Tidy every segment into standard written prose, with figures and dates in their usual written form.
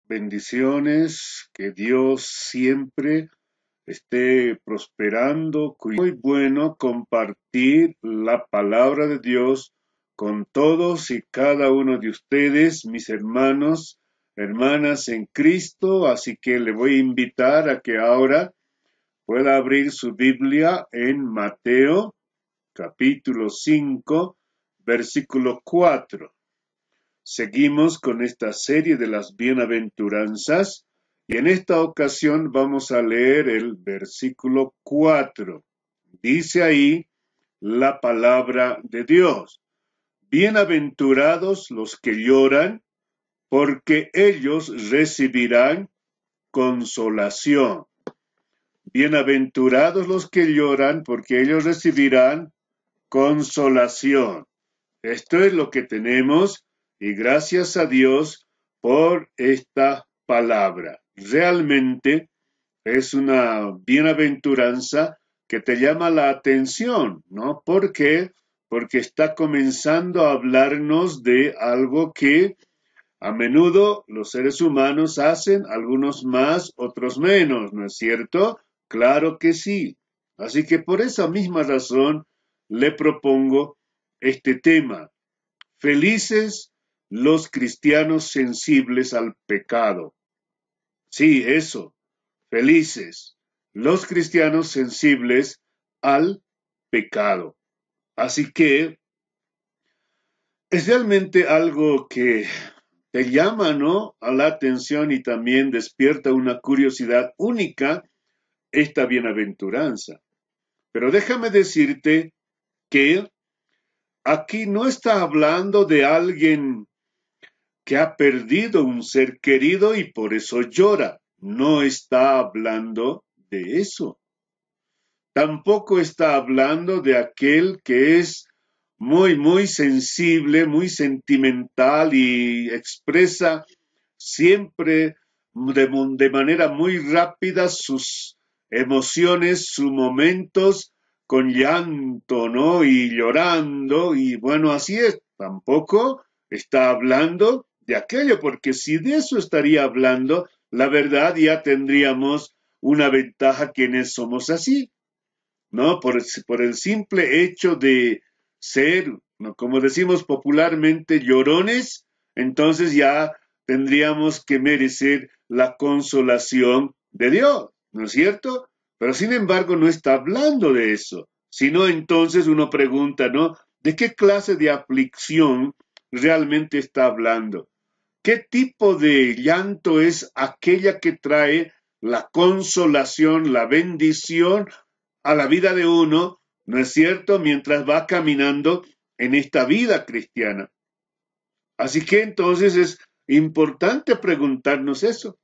Bendiciones, que Dios siempre esté prosperando. Muy bueno compartir la palabra de Dios con todos y cada uno de ustedes, mis hermanos, hermanas en Cristo. Así que le voy a invitar a que ahora pueda abrir su Biblia en Mateo, capítulo 5, versículo 4. Seguimos con esta serie de las bienaventuranzas y en esta ocasión vamos a leer el versículo 4. Dice ahí la palabra de Dios. Bienaventurados los que lloran, porque ellos recibirán consolación. Bienaventurados los que lloran, porque ellos recibirán consolación. Esto es lo que tenemos y gracias a Dios por esta palabra. Realmente es una bienaventuranza que te llama la atención, ¿no? ¿Por qué? Porque está comenzando a hablarnos de algo que a menudo los seres humanos hacen, algunos más, otros menos, ¿no es cierto? Claro que sí. Así que por esa misma razón le propongo este tema. Felices los cristianos sensibles al pecado. Sí, eso, felices los cristianos sensibles al pecado. Así que es realmente algo que te llama, ¿no?, a la atención y también despierta una curiosidad única esta bienaventuranza. Pero déjame decirte que aquí no está hablando de alguien que ha perdido un ser querido y por eso llora. No está hablando de eso. Tampoco está hablando de aquel que es muy sensible, muy sentimental y expresa siempre de manera muy rápida sus emociones, sus momentos con llanto, ¿no? Y llorando, y bueno, así es. Tampoco está hablando de aquello, porque si de eso estaría hablando, la verdad ya tendríamos una ventaja quienes somos así, ¿no? Por el simple hecho de ser, ¿no?, como decimos popularmente, llorones, entonces ya tendríamos que merecer la consolación de Dios, ¿no es cierto? Pero sin embargo no está hablando de eso, sino entonces uno pregunta, ¿no? ¿De qué clase de aflicción realmente está hablando? ¿Qué tipo de llanto es aquella que trae la consolación, la bendición a la vida de uno, ¿no es cierto?, mientras va caminando en esta vida cristiana? Así que entonces es importante preguntarnos eso.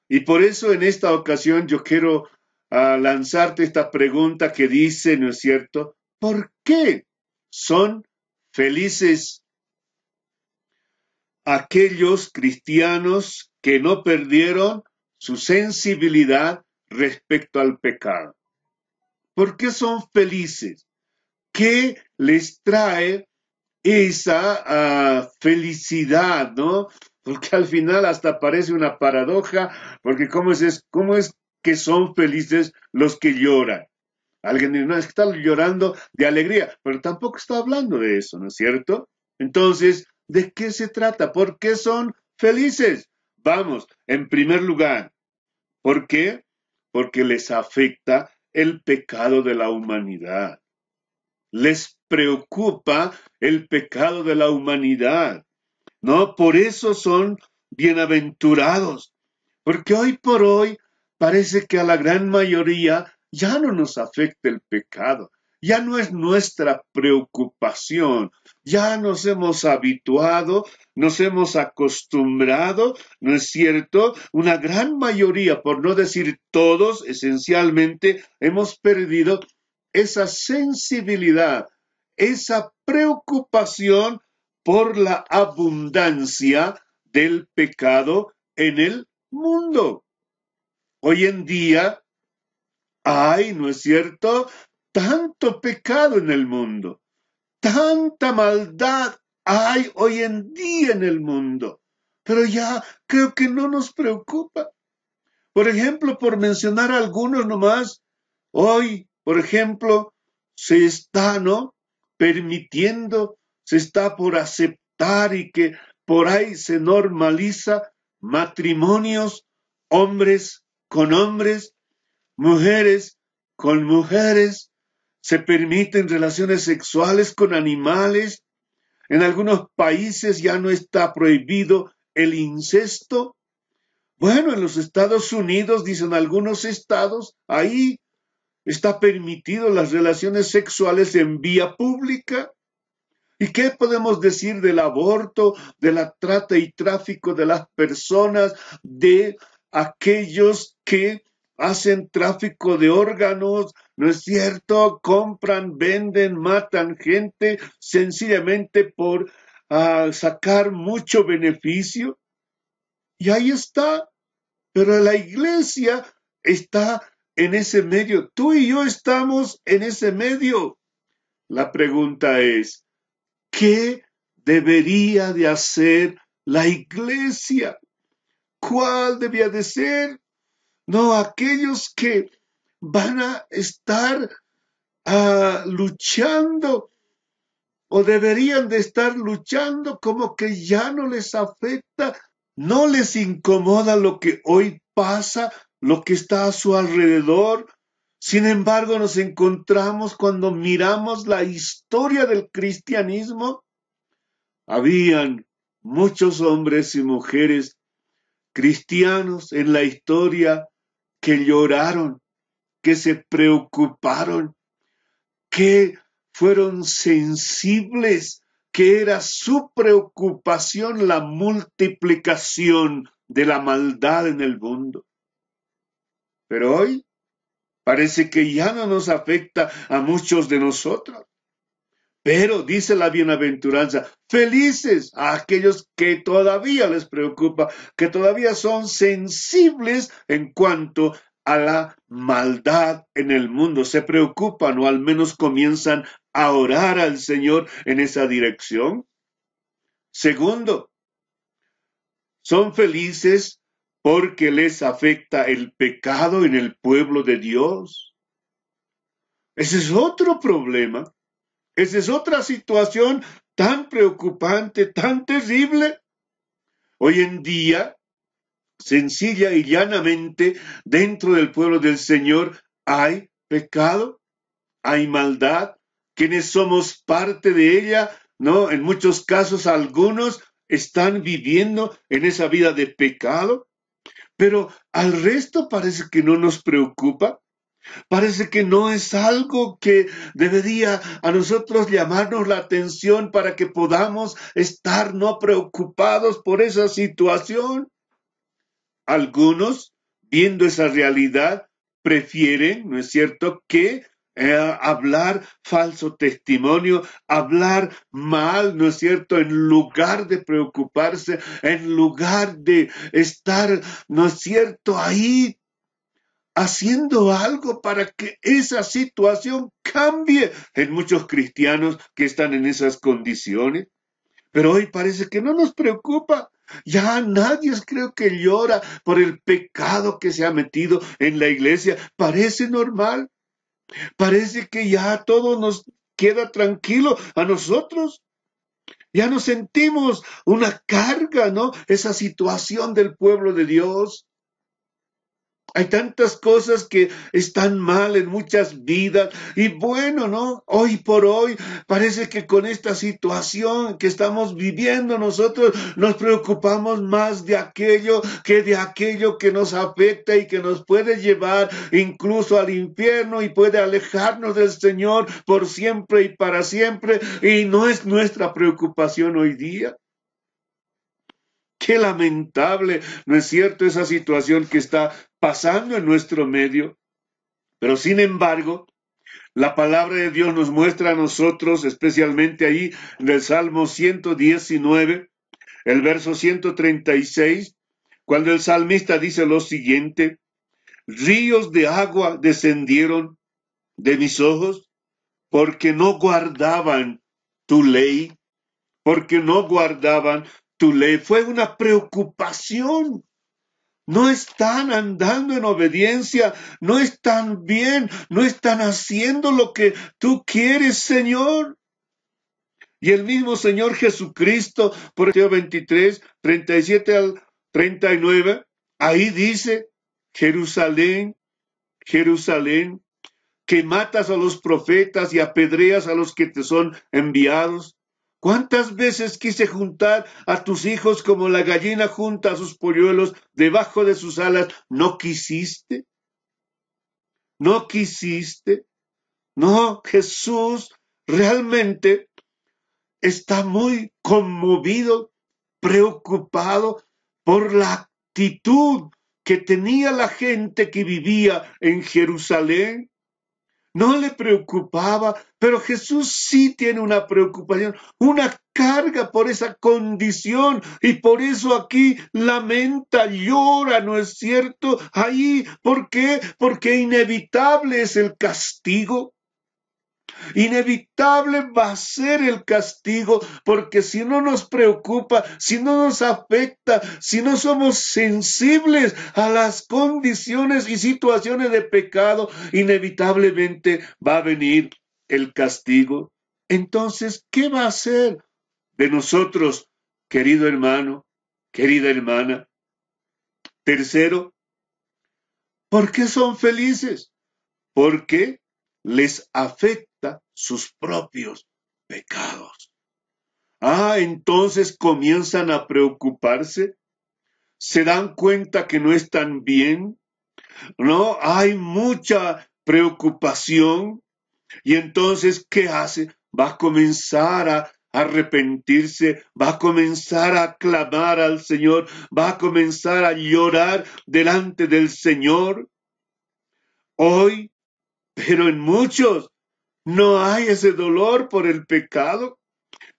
Y por eso en esta ocasión yo quiero lanzarte esta pregunta que dice, ¿no es cierto?, ¿por qué son felices aquellos cristianos que no perdieron su sensibilidad respecto al pecado? ¿Por qué son felices? ¿Qué les trae esa felicidad, ¿no? Porque al final hasta parece una paradoja, porque ¿cómo es que son felices los que lloran? Alguien dice, no, es que está llorando de alegría, pero tampoco está hablando de eso, ¿no es cierto? Entonces, ¿de qué se trata? ¿Por qué son felices? Vamos, en primer lugar, ¿por qué? Porque les afecta el pecado de la humanidad. Les preocupa el pecado de la humanidad, ¿no? Por eso son bienaventurados, porque hoy por hoy parece que a la gran mayoría ya no nos afecta el pecado, ya no es nuestra preocupación, ya nos hemos habituado, nos hemos acostumbrado, ¿no es cierto? Una gran mayoría, por no decir todos, esencialmente hemos perdido esa sensibilidad, esa preocupación por la abundancia del pecado en el mundo. Hoy en día hay, ¿no es cierto?, tanto pecado en el mundo, tanta maldad hay hoy en día en el mundo. pero ya creo que no nos preocupa. Por ejemplo, por mencionar algunos nomás, hoy, por ejemplo, se está, ¿no?, permitiendo, se está por aceptar y que por ahí se normaliza matrimonios, hombres con hombres, mujeres con mujeres, se permiten relaciones sexuales con animales. En algunos países ya no está prohibido el incesto. Bueno, en los Estados Unidos, dicen algunos estados, ahí está permitido las relaciones sexuales en vía pública. ¿Y qué podemos decir del aborto, de la trata y tráfico de las personas, de aquellos que hacen tráfico de órganos? ¿No es cierto? Compran, venden, matan gente sencillamente por sacar mucho beneficio. Y ahí está. Pero la iglesia está en ese medio. Tú y yo estamos en ese medio. La pregunta es, ¿qué debería de hacer la iglesia? ¿Cuál debía de ser? No, aquellos que van a estar luchando o deberían de estar luchando como que ya no les afecta, no les incomoda lo que hoy pasa, lo que está a su alrededor. Sin embargo, nos encontramos cuando miramos la historia del cristianismo. Habían muchos hombres y mujeres cristianos en la historia que lloraron, que se preocuparon, que fueron sensibles, que era su preocupación la multiplicación de la maldad en el mundo. Pero hoy parece que ya no nos afecta a muchos de nosotros. Pero dice la bienaventuranza, felices a aquellos que todavía les preocupa, que todavía son sensibles en cuanto a la maldad en el mundo. Se preocupan o al menos comienzan a orar al Señor en esa dirección. Segundo, son felices porque les afecta el pecado en el pueblo de Dios. Ese es otro problema. Esa es otra situación tan preocupante, tan terrible. Hoy en día, sencilla y llanamente, dentro del pueblo del Señor hay pecado, hay maldad. Quienes somos parte de ella, ¿no? En muchos casos, algunos están viviendo en esa vida de pecado, pero al resto parece que no nos preocupa. Parece que no es algo que debería a nosotros llamarnos la atención para que podamos estar no preocupados por esa situación. Algunos, viendo esa realidad, prefieren, ¿no es cierto?, que hablar falso testimonio, hablar mal, ¿no es cierto?, en lugar de preocuparse, en lugar de estar, ¿no es cierto?, ahí haciendo algo para que esa situación cambie en muchos cristianos que están en esas condiciones. Pero hoy parece que no nos preocupa. Ya nadie creo que llora por el pecado que se ha metido en la iglesia. Parece normal. Parece que ya todo nos queda tranquilo a nosotros. Ya no sentimos una carga, ¿no? Esa situación del pueblo de Dios. Hay tantas cosas que están mal en muchas vidas y bueno, ¿no? Hoy por hoy parece que con esta situación que estamos viviendo nosotros nos preocupamos más de aquello que nos afecta y que nos puede llevar incluso al infierno y puede alejarnos del Señor por siempre y para siempre y no es nuestra preocupación hoy día. Qué lamentable, ¿no es cierto?, esa situación que está pasando en nuestro medio. Pero sin embargo, la palabra de Dios nos muestra a nosotros, especialmente ahí en el Salmo 119, el verso 136, cuando el salmista dice lo siguiente: ríos de agua descendieron de mis ojos porque no guardaban tu ley, porque no guardaban tu ley. Fue una preocupación. No están andando en obediencia, no están bien, no están haciendo lo que tú quieres, Señor. Y el mismo Señor Jesucristo, por Mateo 23, 37 al 39, ahí dice, Jerusalén, Jerusalén, que matas a los profetas y apedreas a los que te son enviados. ¿Cuántas veces quise juntar a tus hijos como la gallina junta a sus polluelos debajo de sus alas? ¿No quisiste? ¿No quisiste? No, Jesús realmente está muy conmovido, preocupado por la actitud que tenía la gente que vivía en Jerusalén. No le preocupaba, pero Jesús sí tiene una preocupación, una carga por esa condición, y por eso aquí lamenta, llora, ¿no es cierto? Ahí, ¿por qué? Porque inevitable es el castigo. Inevitable va a ser el castigo, porque si no nos preocupa, si no nos afecta, si no somos sensibles a las condiciones y situaciones de pecado, inevitablemente va a venir el castigo. Entonces, ¿qué va a hacer de nosotros, querido hermano, querida hermana? Tercero, ¿por qué son felices? Porque les afecta sus propios pecados. Entonces comienzan a preocuparse, se dan cuenta que no están bien, ¿no? Hay mucha preocupación, y entonces, ¿qué hace? Va a comenzar a arrepentirse, va a comenzar a clamar al Señor, va a comenzar a llorar delante del Señor. Hoy, pero en muchos, no hay ese dolor por el pecado.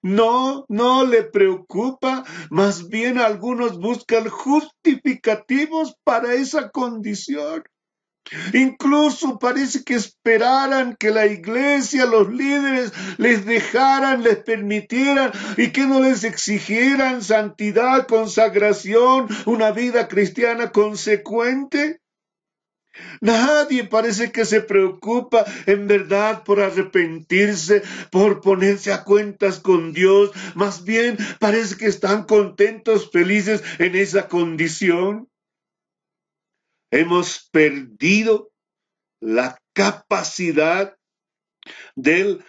No, no le preocupa. Más bien algunos buscan justificativos para esa condición. Incluso parece que esperaran que la iglesia, los líderes, les dejaran, les permitieran y que no les exigieran santidad, consagración, una vida cristiana consecuente. Nadie parece que se preocupa en verdad por arrepentirse, por ponerse a cuentas con Dios. Más bien parece que están contentos, felices en esa condición. Hemos perdido la capacidad del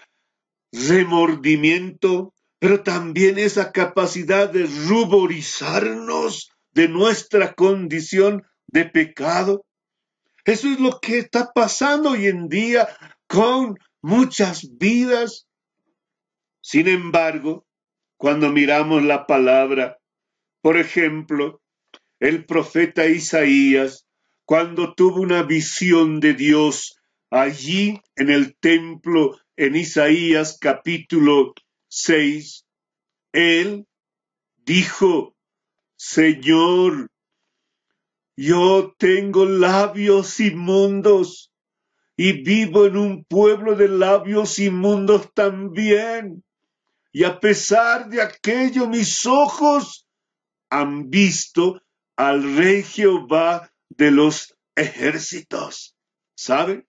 remordimiento, pero también esa capacidad de ruborizarnos de nuestra condición de pecado. Eso es lo que está pasando hoy en día con muchas vidas. Sin embargo, cuando miramos la palabra, por ejemplo, el profeta Isaías, cuando tuvo una visión de Dios allí en el templo, en Isaías capítulo 6, él dijo, Señor, yo tengo labios inmundos y vivo en un pueblo de labios inmundos también. Y a pesar de aquello, mis ojos han visto al Rey Jehová de los ejércitos. ¿Saben?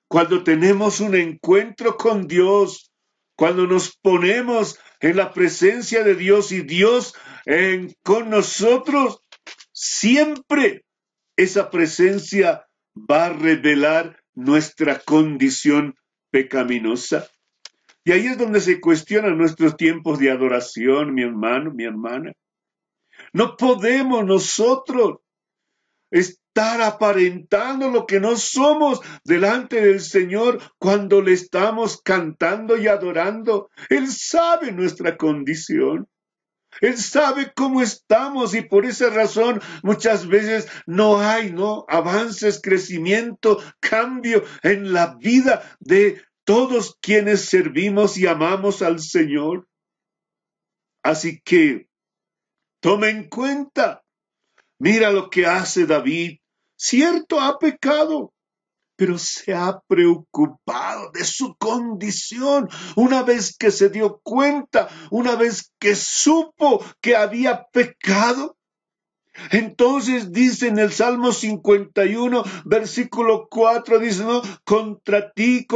Cuando tenemos un encuentro con Dios, cuando nos ponemos en la presencia de Dios y Dios con nosotros, siempre esa presencia va a revelar nuestra condición pecaminosa. Y ahí es donde se cuestionan nuestros tiempos de adoración, mi hermano, mi hermana. No podemos nosotros estar aparentando lo que no somos delante del Señor cuando le estamos cantando y adorando. Él sabe nuestra condición. Él sabe cómo estamos, y por esa razón muchas veces no hay avances, crecimiento, cambio en la vida de todos quienes servimos y amamos al Señor. Así que toma en cuenta, mira lo que hace David. Cierto, ha pecado, pero se ha preocupado de su condición. Una vez que se dio cuenta, una vez que supo que había pecado, entonces dice en el Salmo 51, versículo 4, dice, no, contra ti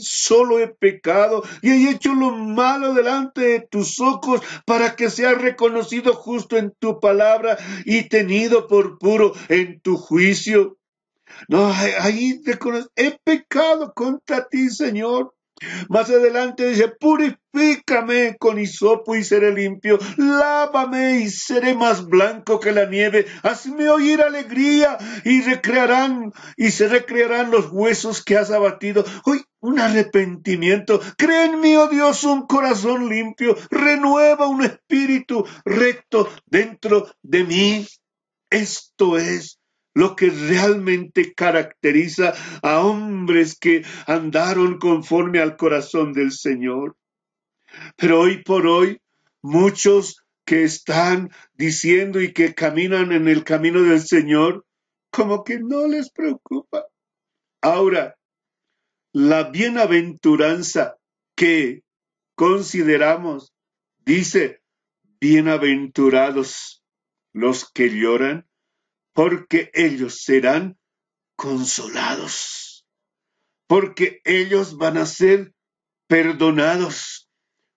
solo he pecado y he hecho lo malo delante de tus ojos para que sea reconocido justo en tu palabra y tenido por puro en tu juicio. No, ahí reconoce, he pecado contra ti, Señor. Más adelante dice, purifícame con hisopo y seré limpio, lávame y seré más blanco que la nieve, hazme oír alegría y se recrearán los huesos que has abatido. Hoy un arrepentimiento, crea en mí, oh Dios, un corazón limpio, renueva un espíritu recto dentro de mí. Esto es lo que realmente caracteriza a hombres que andaron conforme al corazón del Señor. Pero hoy por hoy, muchos que están diciendo y que caminan en el camino del Señor, como que no les preocupa. Ahora, la bienaventuranza que consideramos, dice, bienaventurados los que lloran, porque ellos serán consolados, porque ellos van a ser perdonados.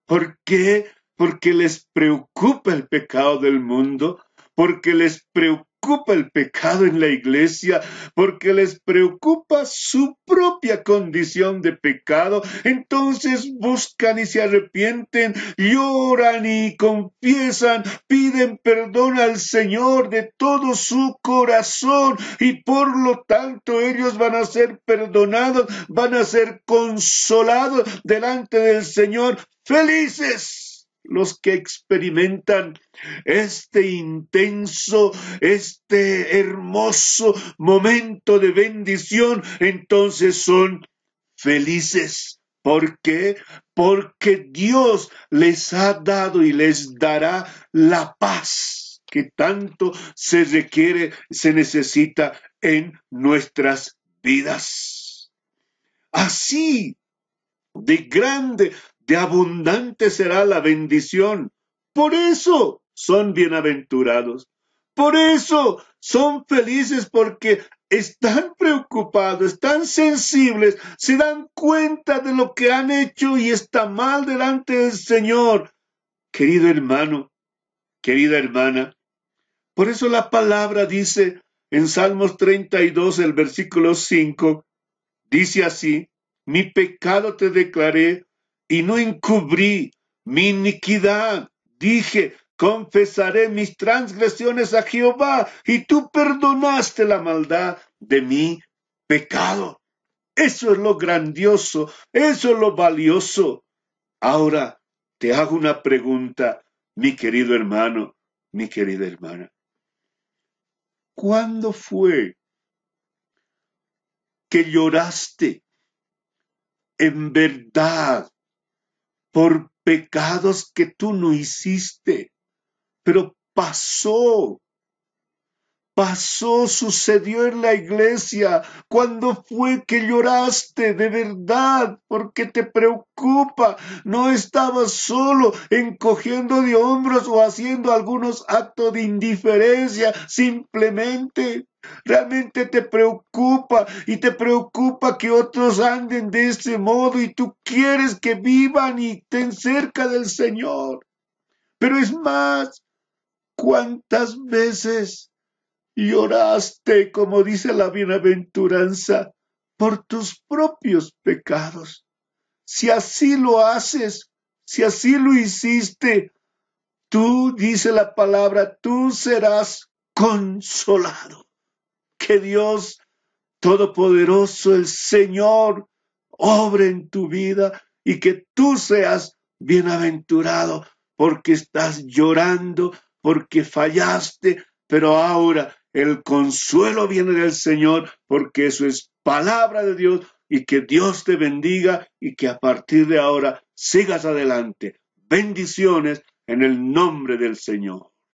¿Por qué? Porque les preocupa el pecado del mundo, porque les preocupa el pecado en la iglesia, porque les preocupa su propia condición de pecado. Entonces buscan y se arrepienten, lloran y confiesan, piden perdón al Señor de todo su corazón y por lo tanto ellos van a ser perdonados, van a ser consolados delante del Señor. Felices los que experimentan este intenso, este hermoso momento de bendición, entonces son felices. ¿Por qué? Porque Dios les ha dado y les dará la paz que tanto se requiere, se necesita en nuestras vidas. Así de grande, de abundante será la bendición. Por eso son bienaventurados. Por eso son felices, porque están preocupados, están sensibles, se dan cuenta de lo que han hecho y está mal delante del Señor. Querido hermano, querida hermana, por eso la palabra dice en Salmos 32, el versículo 5, dice así, mi pecado te declaré y no encubrí mi iniquidad. Dije, confesaré mis transgresiones a Jehová y tú perdonaste la maldad de mi pecado. Eso es lo grandioso, eso es lo valioso. Ahora te hago una pregunta, mi querido hermano, mi querida hermana. ¿Cuándo fue que lloraste en verdad por pecados que tú no hiciste, pero sucedió en la iglesia? Cuando fue que lloraste de verdad porque te preocupa? No estabas solo encogiendo de hombros o haciendo algunos actos de indiferencia, simplemente realmente te preocupa y te preocupa que otros anden de ese modo y tú quieres que vivan y estén cerca del Señor. Pero es más, ¿cuántas veces lloraste, como dice la bienaventuranza, por tus propios pecados? Si así lo haces, si así lo hiciste, tú, dice la palabra, tú serás consolado. Que Dios Todopoderoso, el Señor, obre en tu vida y que tú seas bienaventurado porque estás llorando, porque fallaste, pero ahora el consuelo viene del Señor porque eso es palabra de Dios, y que Dios te bendiga y que a partir de ahora sigas adelante. Bendiciones en el nombre del Señor.